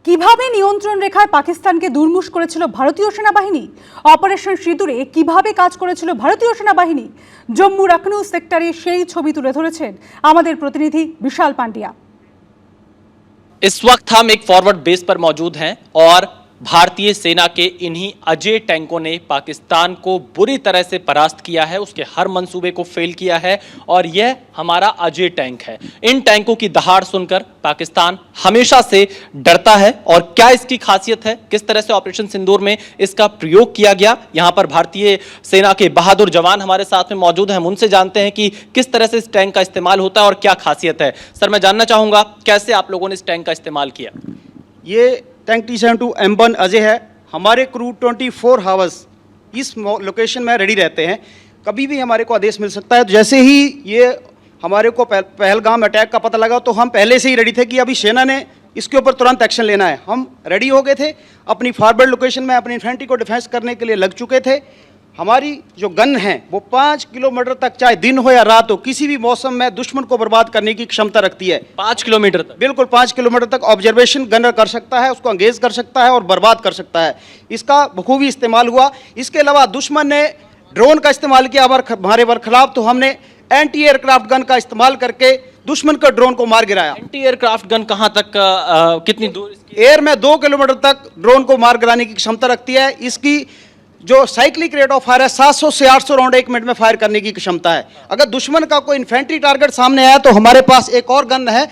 কিভাবে নিয়ন্ত্রণ রেখায় পাকিস্তানকে দুর্মুষ করেছিল ভারতীয় সেনাবাহিনী, অপারেশন সিঁদুরে কিভাবে কাজ করেছিল ভারতীয় সেনাবাহিনী, জম্মু রাখনৌ সেক্টরে সেই ছবি তুলে ধরেছেন আমাদের প্রতিনিধি বিশাল পান্ডিয়া। इस वक्त हम एक फॉरवर्ड बेस पर मौजूद हैं और भारतीय सेना के इन्हीं अजय टैंकों ने पाकिस्तान को बुरी तरह से परास्त किया है, उसके हर मंसूबे को फेल किया है और यह हमारा अजय टैंक है। इन टैंकों की दहाड़ सुनकर पाकिस्तान हमेशा से डरता है और क्या इसकी खासियत है, किस तरह से ऑपरेशन सिंदूर में इसका प्रयोग किया गया। यहाँ पर भारतीय सेना के बहादुर जवान हमारे साथ में मौजूद हैं, हम उनसे जानते हैं कि किस तरह से इस टैंक का इस्तेमाल होता है और क्या खासियत है। सर, मैं जानना चाहूँगा कैसे आप लोगों ने इस टैंक का इस्तेमाल किया। ये टैंक T-72 M1 अजय है। हमारे क्रू 24 हावर्स इस लोकेशन में रेडी रहते हैं, कभी भी हमारे को आदेश मिल सकता है। तो जैसे ही ये हमारे को पहलगाम अटैक का पता लगा तो हम पहले से ही रेडी थे कि अभी सेना ने इसके ऊपर तुरंत एक्शन लेना है। हम रेडी हो गए थे, अपनी फॉरवर्ड लोकेशन में अपनी इन्फेंट्री को डिफेंस करने के लिए लग चुके थे। हमारी जो गन है वो 5 किलोमीटर तक, चाहे दिन हो या रात हो, किसी भी मौसम में दुश्मन को बर्बाद करने की क्षमता रखती है। 5 किलोमीटर तक? बिल्कुल 5 किलोमीटर तक ऑब्जर्वेशन गनर कर सकता है, उसको एंगेज कर सकता है और बर्बाद कर सकता है। इसका बखूबी इस्तेमाल हुआ। इसके अलावा दुश्मन ने ड्रोन का इस्तेमाल किया हमारे बरखिलाफ, तो हमने एंटी एयरक्राफ्ट गन का इस्तेमाल करके दुश्मन के ड्रोन को मार गिराया। एंटी एयरक्राफ्ट गन कहां तक, कितनी दूर इसकी? एयर में 2 किलोमीटर तक ड्रोन को मार गिराने की क्षमता रखती है। इसकी जो साइक्लिक रेट ऑफ फायर है 700 से 800 राउंड 1 मिनट में फायर करने की क्षमता है। अगर दुश्मन का कोई इन्फेंट्री टारगेट सामने आया तो हमारे पास एक और गन है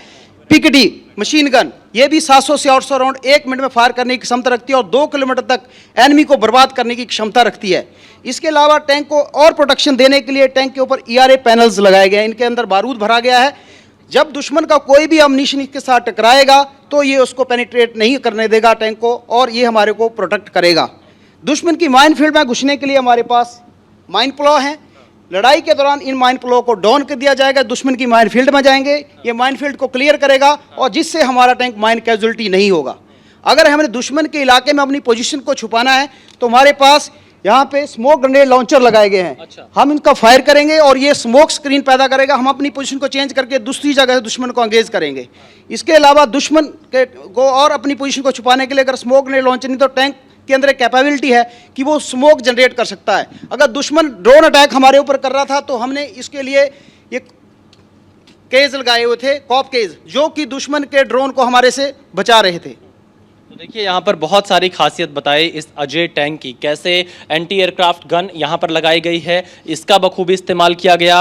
PKD मशीन गन, ये भी 700 से 800 राउंड 1 मिनट में फायर करने की क्षमता रखती है और 2 किलोमीटर तक एनिमी को बर्बाद करने की क्षमता रखती है। इसके अलावा टैंक को और प्रोटेक्शन देने के लिए टैंक के ऊपर ERA पैनल्स लगाए गए हैं, इनके अंदर बारूद भरा गया है। जब दुश्मन का कोई भी अम्युनिशन इसके साथ टकराएगा तो ये उसको पेनिट्रेट नहीं करने देगा टैंक को, और ये हमारे को प्रोटेक्ट करेगा। दुश्मन की माइन फील्ड में घुसने के लिए हमारे पास माइन प्लो हैं। लड़ाई के दौरान इन माइन प्लो को डाउन कर दिया जाएगा, दुश्मन की माइन फील्ड में जाएंगे, ये माइन फील्ड को क्लियर करेगा और जिससे हमारा टैंक माइन कैजुअलिटी नहीं होगा। अगर हमें दुश्मन के इलाके में अपनी पोजीशन को छुपाना है तो हमारे पास यहाँ पे स्मोक ग्रेनेड लॉन्चर लगाए गए हैं। अच्छा। हम इनका फायर करेंगे और ये स्मोक स्क्रीन पैदा करेगा, हम अपनी पोजीशन को चेंज करके दूसरी जगह से दुश्मन को एंगेज करेंगे। इसके अलावा दुश्मन को और अपनी पोजीशन को छुपाने के लिए अगर स्मोक ग्रेनेड लॉन्चर नहीं तो टैंक के अंदर एक कैपेबिलिटी है कि वो स्मोक जनरेट कर सकता है। अगर दुश्मन ड्रोन अटैक हमारे ऊपर कर रहा था तो हमने इसके लिए ये केज लगाए हुए थे, कॉप केज, जो कि दुश्मन के ड्रोन को हमारे से बचा रहे थे। तो देखिए, यहाँ पर बहुत सारी खासियत बताई इस अजय टैंक की, कैसे एंटी एयरक्राफ्ट गन यहाँ पर लगाई गई है, इसका बखूबी इस्तेमाल किया गया।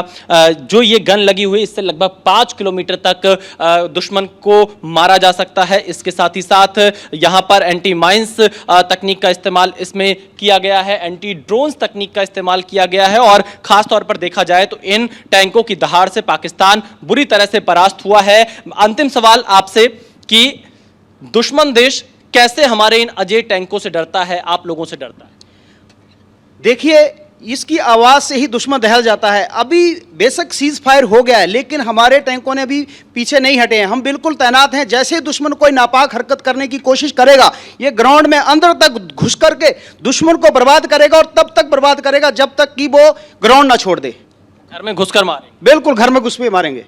जो ये गन लगी हुई इससे लगभग 5 किलोमीटर तक दुश्मन को मारा जा सकता है। इसके साथ ही साथ यहाँ पर एंटी माइंस तकनीक का इस्तेमाल इसमें किया गया है, एंटी ड्रोन्स तकनीक का इस्तेमाल किया गया है और खास तौर पर देखा जाए तो इन टैंकों की दहाड़ से पाकिस्तान बुरी तरह से परास्त हुआ है। अंतिम सवाल आपसे कि दुश्मन देश कैसे हमारे इन अजय टैंकों से डरता है, आप लोगों से डरता है? देखिए, इसकी आवाज़ से ही दुश्मन दहल जाता है। अभी बेशक सीज फायर हो गया है लेकिन हमारे टैंकों ने अभी पीछे नहीं हटे हैं। हम बिल्कुल तैनात हैं। जैसे दुश्मन कोई नापाक हरकत करने की कोशिश करेगा, ये ग्राउंड में अंदर तक घुस करके दुश्मन को बर्बाद करेगा और तब तक बर्बाद करेगा जब तक कि वो ग्राउंड ना छोड़ दे। घर में घुसकर मारे? बिल्कुल, घर में घुस के मारेंगे।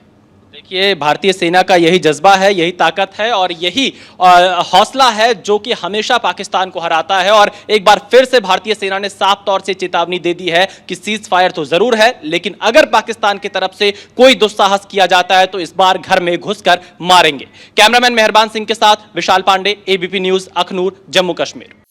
देखिए, भारतीय सेना का यही जज्बा है, यही ताकत है और यही हौसला है जो कि हमेशा पाकिस्तान को हराता है। और एक बार फिर से भारतीय सेना ने साफ तौर से चेतावनी दे दी है कि सीज फायर तो जरूर है, लेकिन अगर पाकिस्तान की तरफ से कोई दुस्साहस किया जाता है तो इस बार घर में घुसकर मारेंगे। कैमरामैन मेहरबान सिंह के साथ विशाल पांडे, ABP न्यूज, अखनूर, जम्मू कश्मीर।